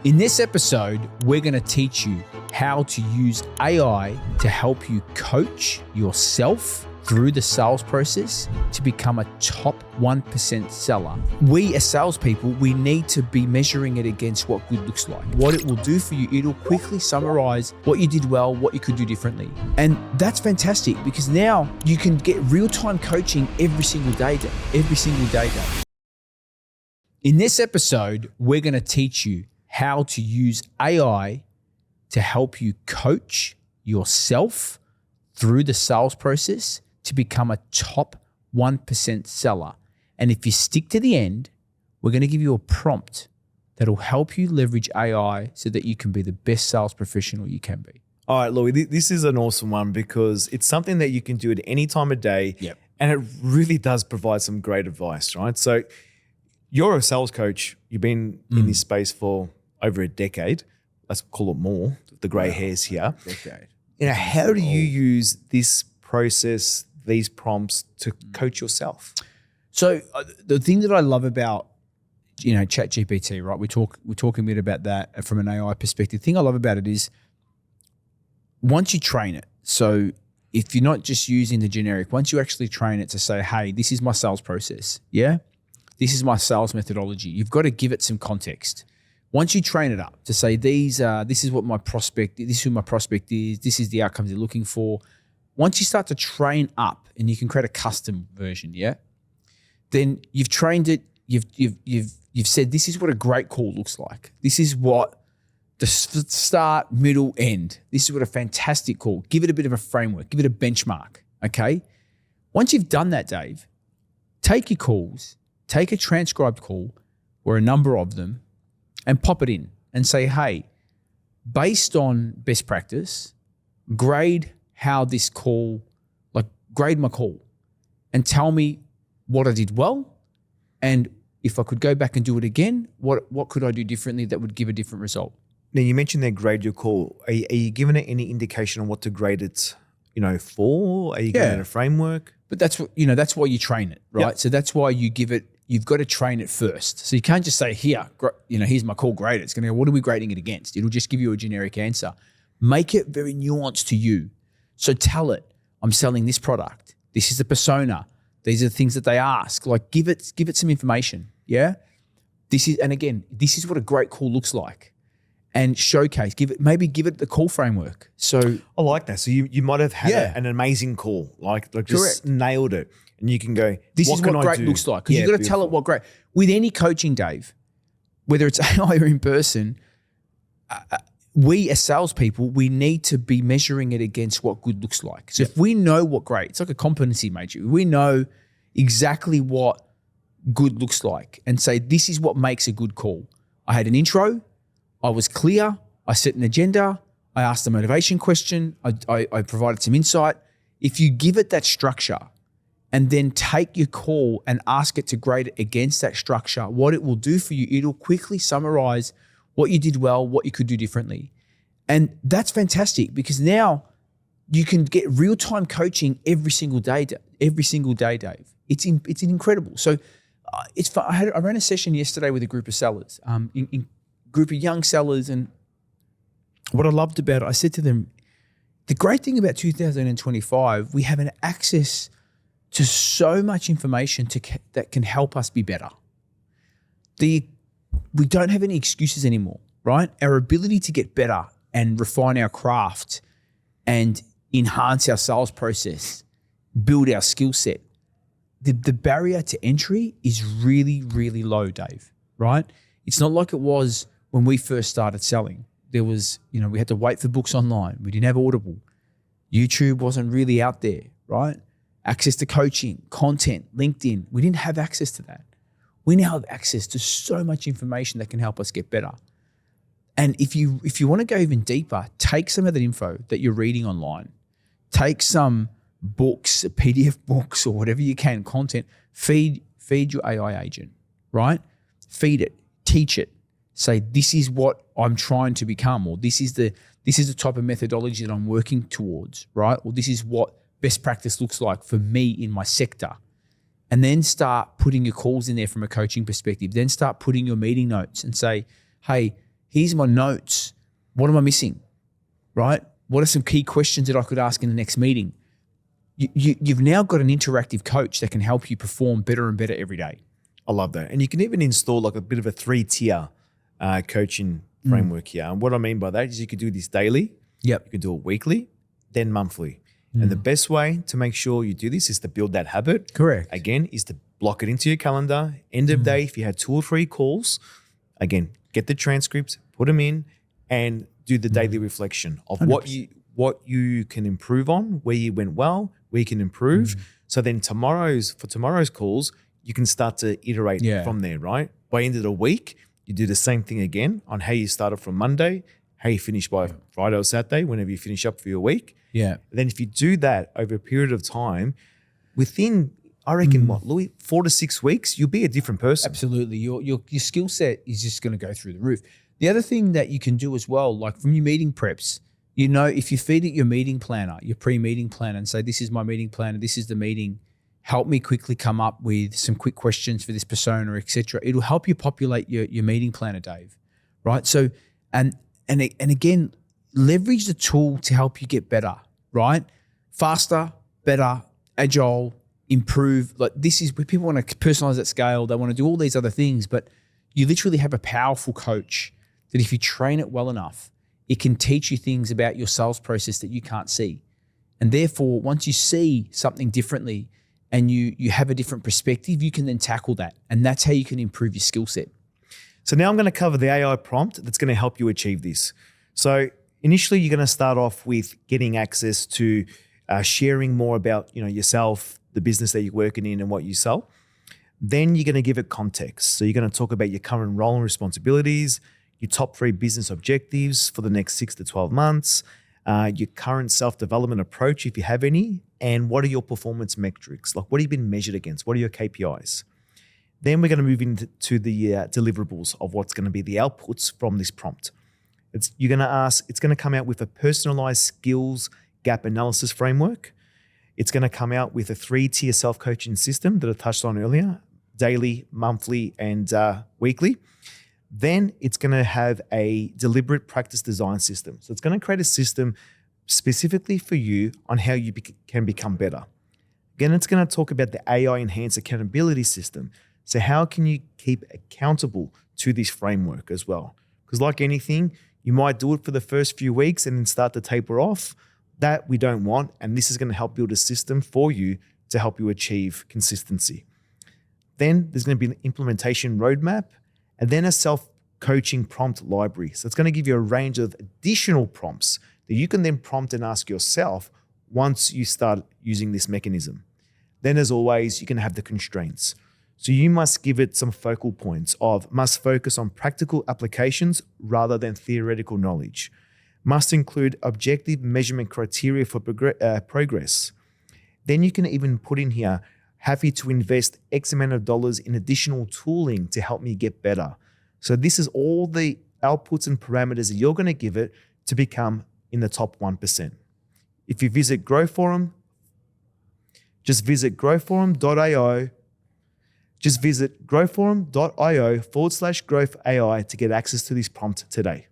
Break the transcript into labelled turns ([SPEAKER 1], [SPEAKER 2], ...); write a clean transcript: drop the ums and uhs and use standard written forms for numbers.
[SPEAKER 1] In this episode, we're going to teach you how to use AI to help you coach yourself through the sales process to become a top 1% seller. We as salespeople, we need to be measuring it against what good looks like. What it will do for you, it'll quickly summarize what you did well, what you could do differently. And that's fantastic because now you can get real-time coaching every single day. In this episode, we're going to teach you how to use AI to help you coach yourself through the sales process to become a top 1% seller. And if you stick to the end, we're going to give you a prompt that'll help you leverage AI so that you can be the best sales professional you can be.
[SPEAKER 2] All right, Louis, this is an awesome one because it's something that you can do at any time of day.
[SPEAKER 1] Yep.
[SPEAKER 2] And it really does provide some great advice, right? So you're a sales coach. You've been in this space for over a decade. Let's call it more, the gray hairs here.
[SPEAKER 1] Decade.
[SPEAKER 2] How do you use this process, these prompts to coach yourself?
[SPEAKER 1] So the thing that I love about, ChatGPT, right? We're talking a bit about that from an AI perspective. The thing I love about it is once you train it, so if you're not just using the generic, once you actually train it to say, hey, this is my sales process, yeah? This is my sales methodology. You've got to give it some context. Once you train it up to say this is who my prospect is, this is the outcomes they're looking for. Once you start to train up and you can create a custom version, yeah, then you've trained it. You've said this is what a great call looks like. This is what the start, middle, end. This is what a fantastic call. Give it a bit of a framework. Give it a benchmark. Okay. Once you've done that, Dave, take your calls, take a transcribed call or a number of them, and pop it in and say, hey, based on best practice, grade how this call, grade my call and tell me what I did well. And if I could go back and do it again, what could I do differently that would give a different result?
[SPEAKER 2] Now you mentioned that grade your call. Are you giving it any indication on what to grade it, for? Are you giving it a framework?
[SPEAKER 1] But that's why you train it, right? Yep. So that's why you've got to train it first. So you can't just say, here's my call, grade it. It's going to go, what are we grading it against? It'll just give you a generic answer. Make it very nuanced to you. So tell it, I'm selling this product. This is the persona. These are the things that they ask. Give it some information, yeah? This is what a great call looks like. And showcase, give it the call framework. So
[SPEAKER 2] I like that. So you might have had an amazing call, just nailed it. And you can go,
[SPEAKER 1] this is what great looks like. Because you've got to tell it what great. With any coaching, Dave, whether it's AI or in person, we as salespeople, we need to be measuring it against what good looks like. So if we know what great, it's like a competency matrix. We know exactly what good looks like and say, this is what makes a good call. I had an intro. I was clear. I set an agenda. I asked a motivation question. I provided some insight. If you give it that structure, and then take your call and ask it to grade it against that structure, what it will do for you, it'll quickly summarize what you did well, what you could do differently. And that's fantastic because now you can get real-time coaching every single day, Dave. It's incredible. So it's fun. I ran a session yesterday with a group of sellers, group of young sellers. And what I loved about it, I said to them, the great thing about 2025, we have an access to so much information that can help us be better. We don't have any excuses anymore, right? Our ability to get better and refine our craft and enhance our sales process, build our skill set. The barrier to entry is really, really low, Dave, right? It's not like it was when we first started selling. There was, we had to wait for books online. We didn't have Audible. YouTube wasn't really out there, right? Access to coaching, content, LinkedIn. We didn't have access to that. We now have access to so much information that can help us get better. And if you want to go even deeper, take some of that info that you're reading online, take some books, PDF books or whatever you can, content, feed your AI agent, right? Feed it, teach it. Say, this is what I'm trying to become, or this is the type of methodology that I'm working towards, right? Or this is what best practice looks like for me in my sector. And then start putting your calls in there from a coaching perspective. Then start putting your meeting notes and say, hey, Here's my notes. What am I missing? Right? What are some key questions that I could ask in the next meeting? You've now got an interactive coach that can help you perform better and better every day.
[SPEAKER 2] I love that. And you can even install like a bit of a 3-tier coaching framework here. And what I mean by that is you could do this daily.
[SPEAKER 1] Yep.
[SPEAKER 2] You can do it weekly, then monthly. And the best way to make sure you do this is to build that habit.
[SPEAKER 1] Correct.
[SPEAKER 2] Again, is to block it into your calendar. End of day, if you had 2 or 3 calls, again, get the transcripts, put them in, and do the daily reflection of
[SPEAKER 1] 100%.
[SPEAKER 2] what you can improve on, where you went well, where you can improve. So then tomorrow's calls, you can start to iterate from there, right? By end of the week, you do the same thing again on how you started from Monday, how you finish by Friday or Saturday, whenever you finish up for your week.
[SPEAKER 1] Yeah.
[SPEAKER 2] And then if you do that over a period of time, within, I reckon, Louis, 4 to 6 weeks, you'll be a different person.
[SPEAKER 1] Absolutely. Your skill set is just going to go through the roof. The other thing that you can do as well, like from your meeting preps, if you feed it your meeting planner, your pre-meeting planner, and say, this is my meeting planner, this is the meeting, help me quickly come up with some quick questions for this persona, etc. It'll help you populate your meeting planner, Dave. Right? So, and again, leverage the tool to help you get better, right? Faster, better, agile, improve. Like this is where people want to personalize at scale. They want to do all these other things, but you literally have a powerful coach that if you train it well enough, it can teach you things about your sales process that you can't see. And therefore, once you see something differently and you have a different perspective, you can then tackle that. And that's how you can improve your skill set.
[SPEAKER 2] So now I'm going to cover the AI prompt that's going to help you achieve this. So initially, you're going to start off with getting access to sharing more about yourself, the business that you're working in and what you sell. Then you're going to give it context. So you're going to talk about your current role and responsibilities, your top 3 business objectives for the next 6 to 12 months, your current self-development approach, if you have any, and what are your performance metrics? Like what have you been measured against? What are your KPIs? Then we're going to move into the deliverables of what's going to be the outputs from this prompt. It's going to come out with a personalized skills gap analysis framework. It's going to come out with a 3-tier self-coaching system that I touched on earlier, daily, monthly, and weekly. Then it's going to have a deliberate practice design system. So it's going to create a system specifically for you on how you can become better. Again, it's going to talk about the AI enhanced accountability system. So how can you keep accountable to this framework as well? Because like anything, you might do it for the first few weeks and then start to taper off. That we don't want. And this is going to help build a system for you to help you achieve consistency. Then there's going to be an implementation roadmap and then a self-coaching prompt library. So it's going to give you a range of additional prompts that you can then prompt and ask yourself once you start using this mechanism. Then as always, you can have the constraints. So you must give it some focal points of must focus on practical applications rather than theoretical knowledge. Must include objective measurement criteria for progress. Then you can even put in here, happy to invest X amount of dollars in additional tooling to help me get better. So this is all the outputs and parameters that you're going to give it to become in the top 1%. If you visit GrowForum, just visit growforum.io. Just visit growforum.io/growth AI to get access to this prompt today.